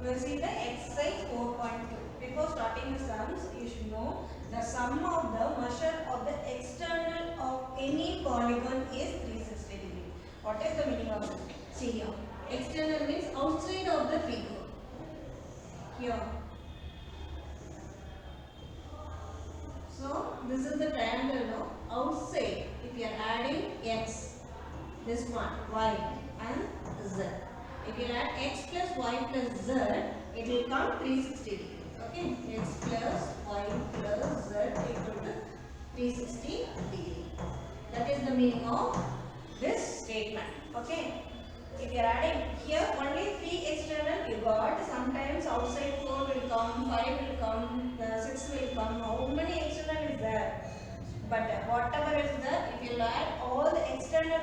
We'll see the exercise 4.2. Before starting the sums, you should know the sum of the measure of the external of any polygon is 360 degree. What is the meaning of this? See here. External means outside of the figure. Here. So this is the triangle now. Outside, if you are adding x, this one, y and z. If you add x plus y plus z, it will come 360 degree. Okay, x plus y plus z equal to 360 degree. That is the meaning of this statement. Okay. If you are adding here only 3 external you got, sometimes outside 4 will come, 5 will come, 6 will come, how many external is there? But whatever is there, if you add all the external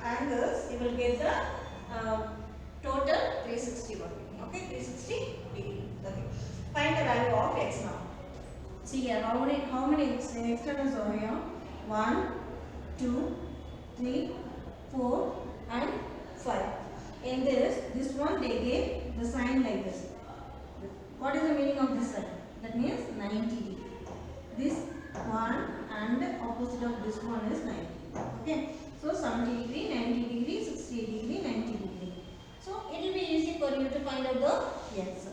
angles, you will get the total 361. Okay, 360 degree. Okay. Find the value of x now. See here, how many externals are here? 1, 2, 3, 4 and 5. In this one they gave the sign like this. What is the meaning of this sign? That means 90 degree. This one and opposite of this one is 90. Okay. So 70 degree, 90 degree, 60 degree, 90 degree. So it will be easy for you to find out the x.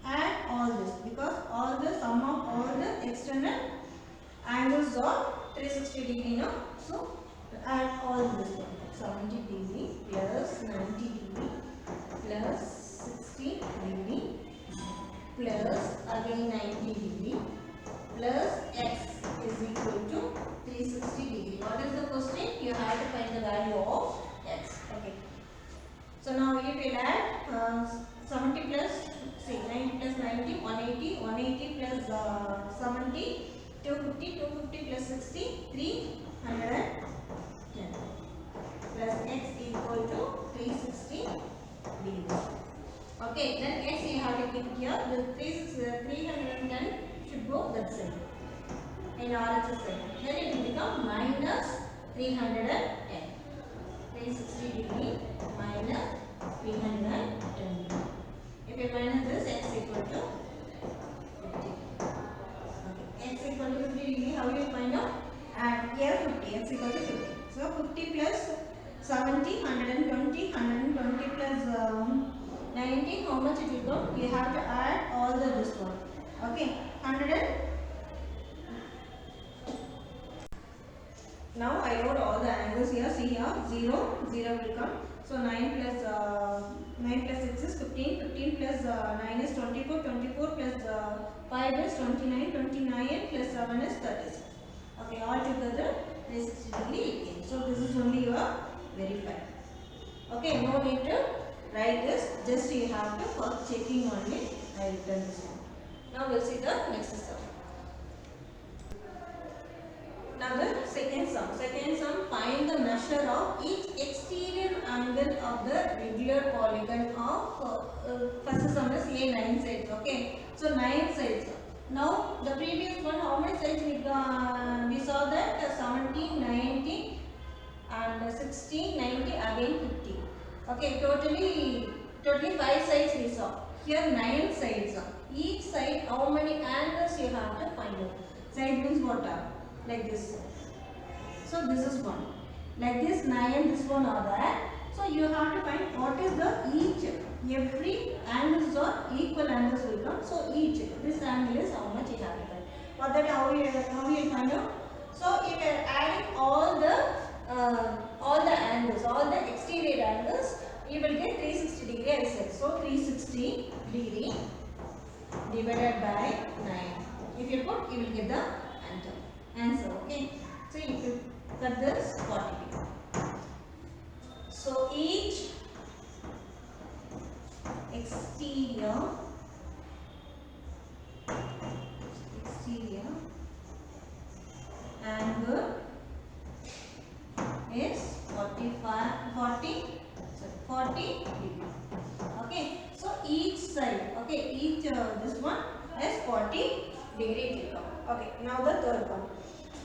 Add all this because all the sum of all the external angles are 360 degree now. So add all this one. 70 degree plus 90 degree plus 60 degree plus again 90 degree plus x is equal to 360 degree. What is the question? You have to find the value of x. Okay. So now if we add 70 plus, see 90 plus 90, 180, 180 plus 70, 250, 250 plus 60, 310 plus x equal to 360 degree. Okay, then x you have to keep here. The 310 should go that side. In RHS side. Then it will become minus 310. 360 degree minus 310. If you minus this, x equal to 50. Okay, x equal to 50 degree. How do you find out? Add here 50. X equal to 50. So 50 plus 70, 120, 120 plus 90, how much it will come? You have to add all the this one. Okay, 100. Now I wrote all the angles here. See here, 0, 0 will come. So 9 plus 6 is 15, 15 plus 9 is 24, 24 plus 5 is 29, 29 plus 7 is 36. Okay, all together 360 degree. So this is only your verify. Okay, no need to write this, just you have to for checking only I written this one. Now we'll see the next sum. Now the second sum. Second sum, find the measure of each exterior angle of the regular polygon of first sum is A 9 sides. Okay, so 9 sides. Now the previous one, how many sides we saw that 17, 19 and 16, 90, again 50. Okay, totally 5 sides we saw. Here 9 sides. Each side, how many angles you have to find out. Side means what are? Like this. So this is one. Like this 9, this one are there. So you have to find what is the each. Every angles are equal angles will come. So each, this angle is how much you have to find. For that how you find out? So if you are adding all the angles, all the exterior angles, you will get 360 degree I said. So 360 degree divided by 9. If you put, you will get the answer. Okay. So if you cut this 40 degree. So each exterior angle is 40 degree. Okay, so each side, okay, each this one is 40 degree. Okay, now the third one.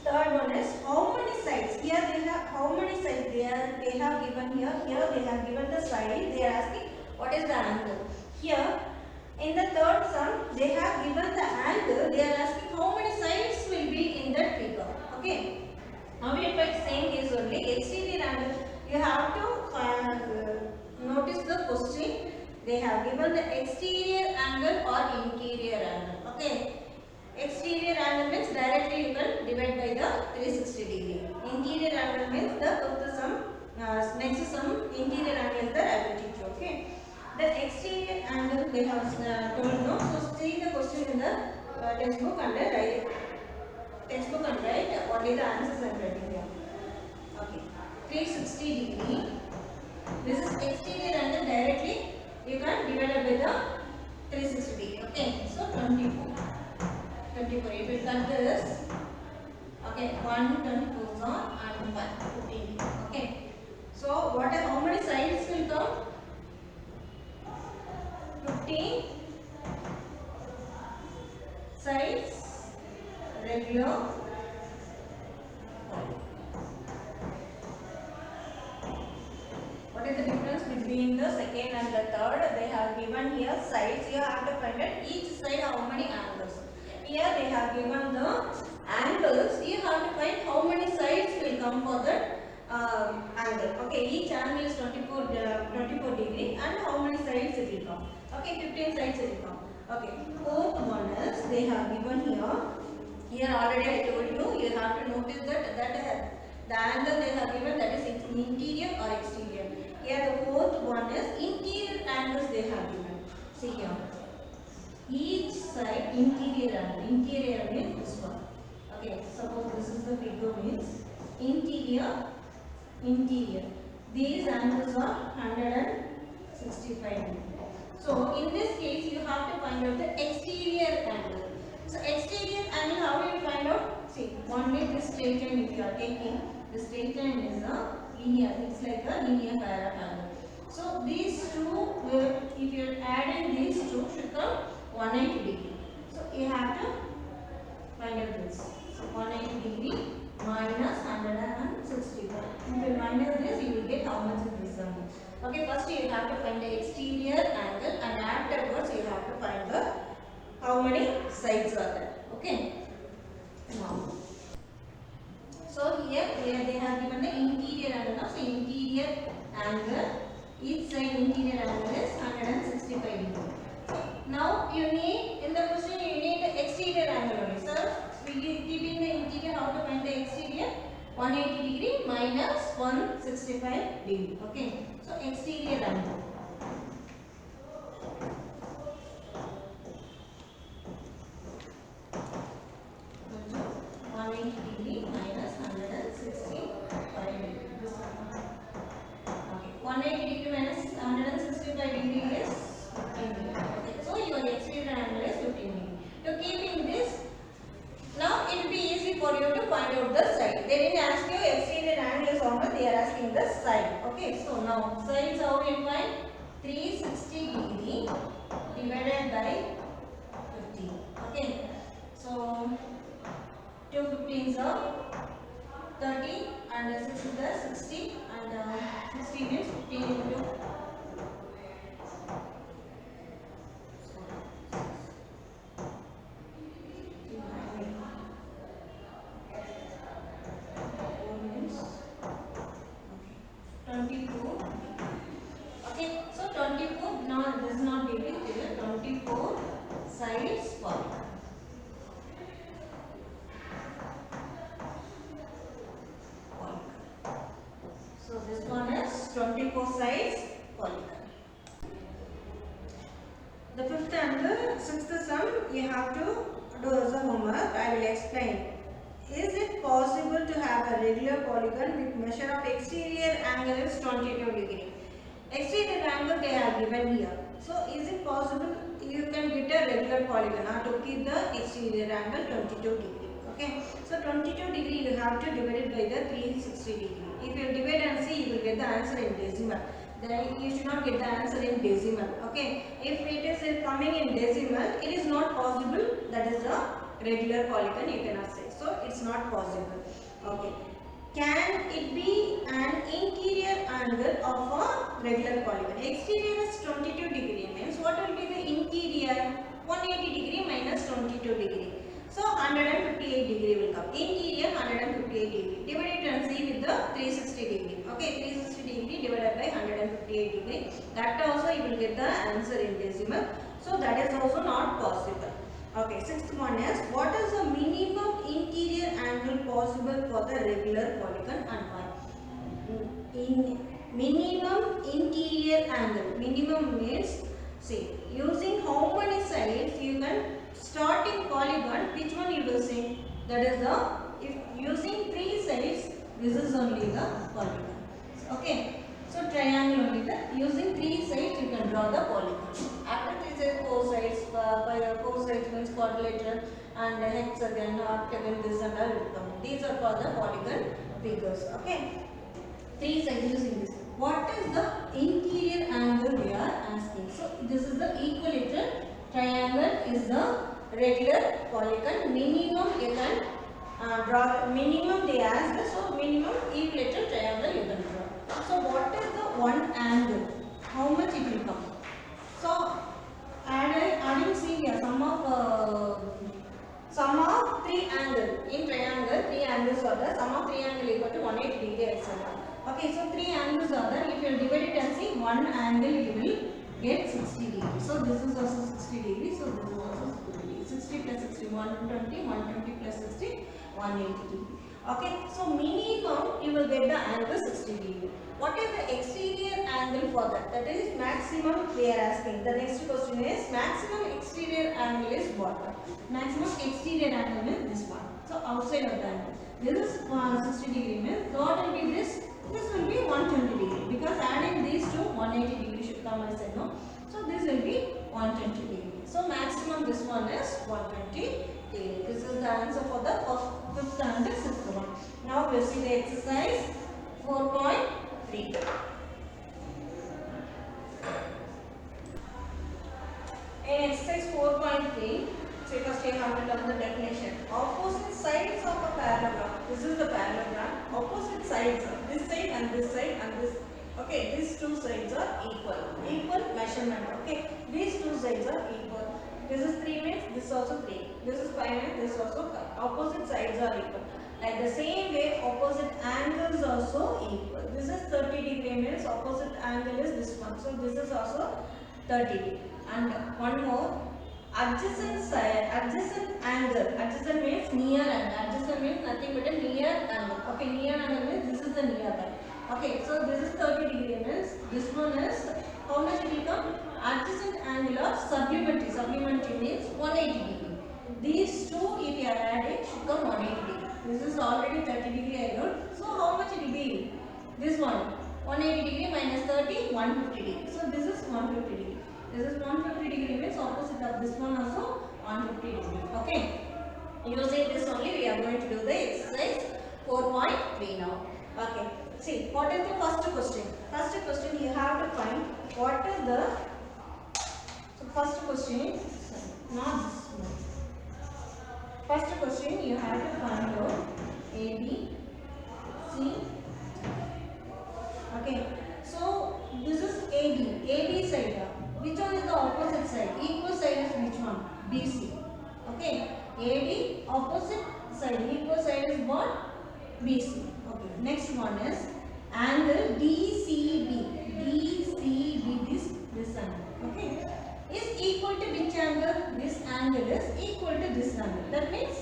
Third one is how many sides? Here they have how many sides they have given here. Here they have given the side. They are asking what is the angle. Here In the third sum, they have given the angle. They are asking how many sides will be in that figure. Okay. Now we find same case only. Exterior angle. You have to notice the question. They have given the exterior angle or interior angle. Okay. Exterior angle means directly you can divide by the 360 degree. Interior angle means the fifth sum, next sum, interior angle is the relative. Okay. The exterior angle they have told no. So see the question in the textbook and write what is the answers and writing here. Okay. 360 degree. This is exterior angle directly you can divide by the 360 degree. Okay. So 24. If you cut this, okay, 124 and 15. Okay. So what? How many sides will come? 15 sides, regular. What is the difference between the second and the third? They have given here sides. You have to find out each side how many angles. Here they have given the angles. You have to find how many sides will come for that angle. Okay, each angle is 24 degree and how many sides it will come. Okay, 15 sides it will come. Okay, fourth one is they have given here. Here already I told you, you have to notice that the angle they have given, that is interior or exterior. Here the fourth one is interior angles they have given. See here. Each side interior angle. Interior means this one. Okay, suppose this is the figure means interior. These angles are 165 degrees. So in this case you have to find out the exterior angle. So exterior angle, how do you find out? See, only this straight line if you are taking, the straight line is a linear. It's like a linear parallel. So these two, if you are adding these two, should come 180 degree. So you have to find out this. So 180 degree minus 165. If you minus this, you will get how much is this angle. Okay, first you have to find the exterior angle and afterwards you have to find the how many sides are there. Okay. Now, so here they have given the interior angle. Now, so interior angle, each side interior angle is 165 degree. Now you need, in the question you need the exterior angle only. So keeping the interior, how to find the exterior? 180 degree minus 165 degree. Okay. So exterior angle. Degree minus 165 degree. Okay. 180 degree minus 165 degree is 15 degree. Okay. So your exterior angle is 15 degree. To keeping this, now it will be easy for you to find out the side. They didn't ask you exterior angle is how much, they are asking the side. Okay. So now sides how we find? 360 degree divided by 15. Okay. So 2 15s are 30 and 6 is the 60 and 60 means 15 into 24. Okay, so 24, now this is not degree, 24 sides polygon. So this one is 24 sides polygon. The fifth and the sixth sum you have to do as a homework. I will explain. Is it possible to have a regular polygon with measure of exterior angle is 22 degree? Exterior angle they are given here. So is it possible you can get a regular polygon to keep the exterior angle 22 degree? Okay. So 22 degree you have to divide it by the 360 degree. If you divide and see, you will get the answer in decimal. Then you should not get the answer in decimal. Okay. If it is coming in decimal, it is not possible. That is a regular polygon you cannot say. So it's not possible. Okay. can it be an interior angle of a regular polygon? Exterior is 22 degree means what will be the interior? 180 degree minus 22 degree. So 158 degree will come. Interior 158 degree. Divide it and see with the 360 degree. Okay, 360 degree divided by 158 degree. That also you will get the answer in decimal. So that is also not possible. Okay, sixth one is what is the minimum interior angle possible for the regular polygon and why? In minimum interior angle, minimum means see using how many sides you can starting polygon, which one you will say? That is the if using 3 sides, this is only the polygon. Okay, so triangle only the using 3 sides you can draw the polygon. After 3 sides, 4 sides, 4 sides means quadrilateral and hexagon, octagon, this and all will come. These are called the polygon figures. Okay, 3 sides using this. What is the interior angle we are asking? So this is the equilateral, triangle is the regular polygon. Minimum you can draw. Minimum they asked, so minimum equilateral triangle you can draw. So what is the one angle? How much it will come? So adding see here sum of 3 angle in triangle. 3 angles are there. Sum of 3 angle equal to 180 degree etc. Okay, so 3 angles are there. If you divide it and see one angle, you will get 60 degree. So this is also 60 degree. So this is also 60 degree. 60 plus 60, 120, 120 plus 60, 180 degree. Okay, so minimum you will get the angle 60 degree. What is the exterior angle for that? That is maximum they are asking. The next question is maximum exterior angle is what? Maximum exterior angle is this one. So outside of the angle. This is 60 degree means what will be this? This will be 120 degree because adding these two 180 degree should come as I know. So this will be 120 degree. So maximum this one is 120 degree. This is the answer for the fifth and the sixth one. Now we'll see the exercise 4.3. In exercise 4.3, so first you have to learn the definition. Opposite sides of a parallelogram. This is the parallelogram. Opposite sides, this side and this side and this. Okay, these two sides are equal. Equal measurement. Okay, these two sides are equal. This is 3 means this is also 3. This is 5 means this is also 5. Opposite sides are equal. Like the same way, opposite angles also equal. This is 30 degree means opposite angle is this one. So this is also 30 degree. And one more. Adjacent side, adjacent angle. Adjacent means near angle. Adjacent means nothing but a near angle. Okay, near angle means this is the near angle. Okay, so this is 30 degree means this one is how much it will come? Adjacent angle of supplementary. Supplementary means 180 degree. These two if you are adding should come 180 degree. This is already 30 degree I wrote. So how much it will be? This one 180 degree minus 30, 150 degree. So this is 150 degree. This is 150 degree means opposite of this one also 150 degree. Okay. Using this only we are going to do the exercise 4.3 now. Okay. See what is the first question? First question you have to find what is the. So first question is not this one. First question you have to find out A, B, C. Okay. So this is AB. AB side. Which one is the opposite side? Equal side is which one? BC. Okay. AD opposite side. Equal side is what? BC. Okay. Next one is angle DCB. DCB this angle. Okay. Is equal to which angle? This angle is equal to this angle. That means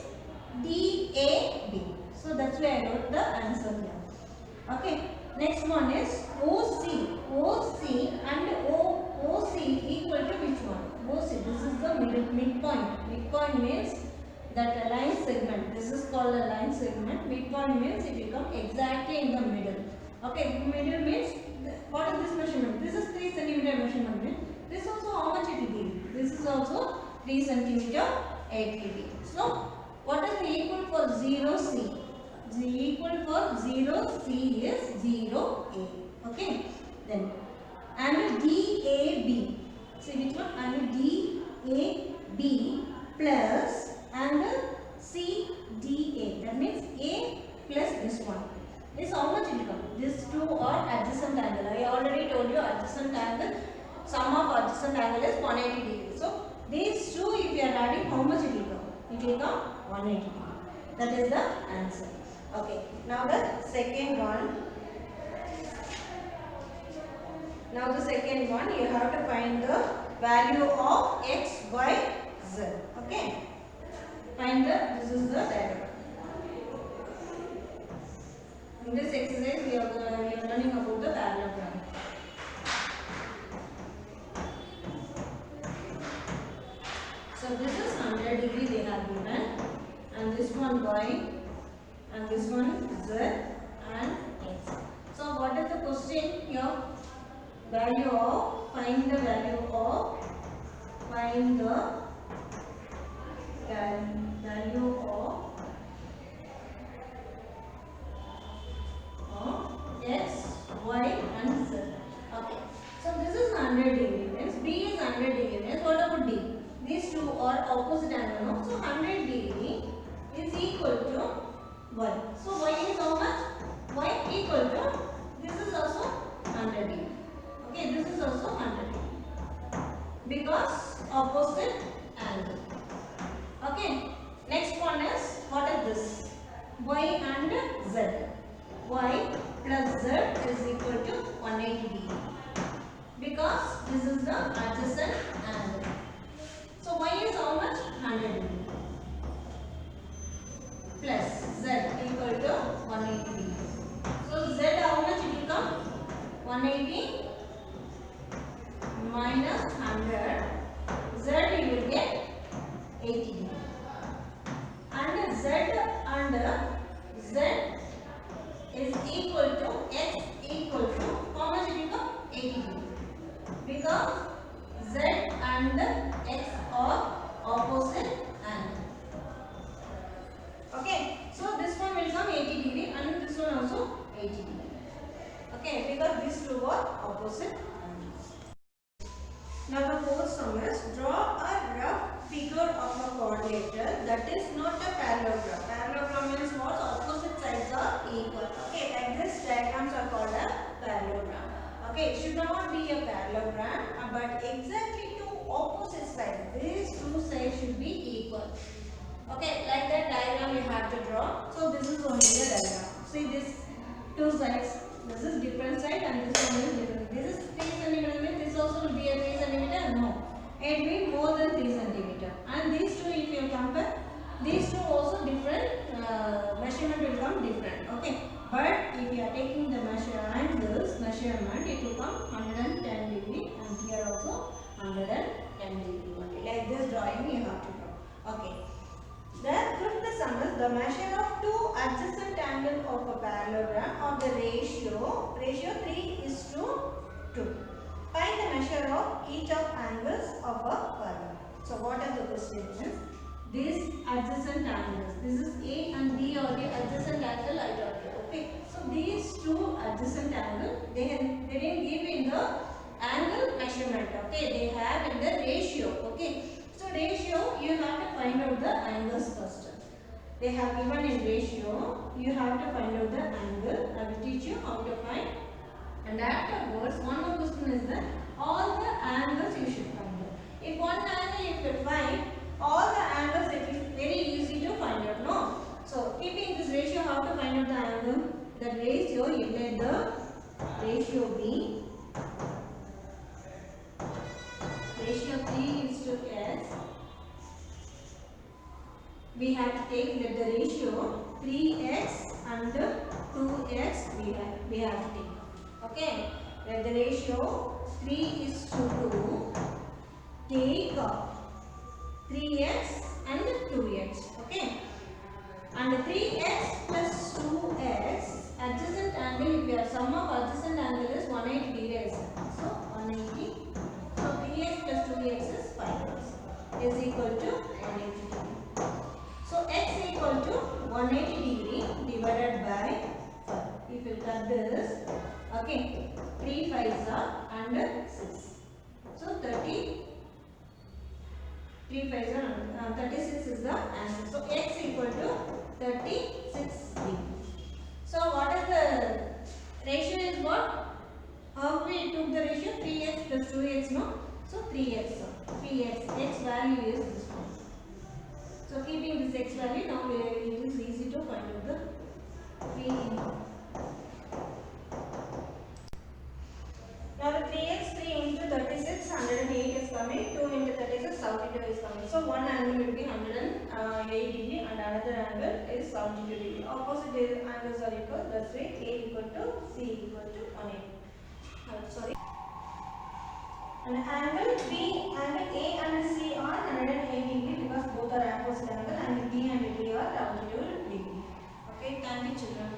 DAB. So that's why I wrote the answer here. Okay. Next one is OC. OC and OC equal to which one? OC. This is the midpoint. Midpoint means that line segment. This is called a line segment. Midpoint means it will come exactly in the middle. Okay. Middle means what is this measurement? This is 3 centimeter measurement. This also how much it will be? This is also 3 centimeter 8 kb. So what is the equal for 0C? The equal for 0C is 0A. Okay. Then angle DAB. See which one? Angle DAB plus angle CDA. That means A plus this one. sum of adjacent angle is 180 degrees. So these two, if you are adding, how much it will come? It will come 180 degree. That is the answer. Okay. Now the second one. Now the second one, you have to find the value of x, y, z. Okay. Find this is the diagram. In this exercise, we are learning about the parallelogram. So this is 100 degree they have given, and this one y, and this one z and x. So what is the question here? Value of, find the value of, find the value of x, y and z. Okay. So this is 100 degree means B is 100 degree means what about D? These two are opposite angle. No? So 100 degree is equal to y. So y is how much? Y equal to, this is also 100 degree. Okay, this is also 100 degree. Because opposite angle. Okay. Next one is, what is this? Y and z. Y plus z is equal to 180 degree. Because this is the adjacent angle. So y is how much? 100 degree. Plus z equal to 180 degree. So z how much it will come? 180 minus 100. Z you will get 80 degree. And z is equal to x equal to how much it will come? 80 degree. Because z and x are opposite angle. Okay, so this one will come 80 degree and this one also 80 degree. Okay, because these two are opposite angles. Now the fourth sum is, draw a rough figure of a quadrilateral that is not a parallelogram. Parallelogram means what? Opposite sides are equal. Okay, like this diagrams are called a parallelogram. Okay, it should not be a parallelogram, but exactly two opposite sides. These two sides should be equal. Okay, like that diagram you have to draw. So this is only a diagram. See this two sides. This is different side and this one is different. This is 3 cm means this also will be a 3 cm. No, it will be more than 3 cm. And these two, if you compare, these two also different. Measurement will come different. Okay, but if you are taking the measurement, it will come 110 degree, and here also 110 degree only. Like this drawing you have to draw. Okay. The fifth sum is the measure of two adjacent angles of a parallelogram of the ratio 3:2. Find the measure of each of angles of a parallelogram. So what are the questions? These adjacent angles. This is A and B are the adjacent angle I told you. Okay. So these two adjacent angles they didn't give in the angle measurement. Okay. They have in the ratio. Okay. So ratio, you have to find out the angles first. They have given in ratio, you have to find out the angle. I will teach you how to find. And afterwards, one more question is that all the angles you should find out. If one angle you could find, all the angles it is very easy to find out. No. So keeping this ratio, how to find out the angle? The ratio, you let the ratio be. Ratio 3:s. We have to take the ratio 3x and 2x we have to take. Okay. Let the ratio 3:2 take 3x and 2x. Okay. And 3x plus 2x adjacent angle, if your sum of adjacent angle is 180 degrees. So 180. So 3x plus 2x is 5x is equal to 180 degree. So x equal to 180 degree divided by 5. If you cut this, okay, 3 5s are and 6. So 30. 3 5s are 36 is the answer. So x equal to 36 degree. So what is the ratio is what? How we took the ratio? 3x plus 2x 3x no? So 3x. 3x. X value is this one. So keeping this x value, now it is easy to find out the p into. Now the 3x, 3 into 36, 108 is coming, 2 into 36, 72 is coming. So one angle will be 108 degree and another angle is 72 degree. Opposite angles are equal, that's why A equal to C equal to 180. Sorry. And angle B, angle A and C are 108 degree because both are opposite angle, and B and D are 72 degree. Okay, thank you children.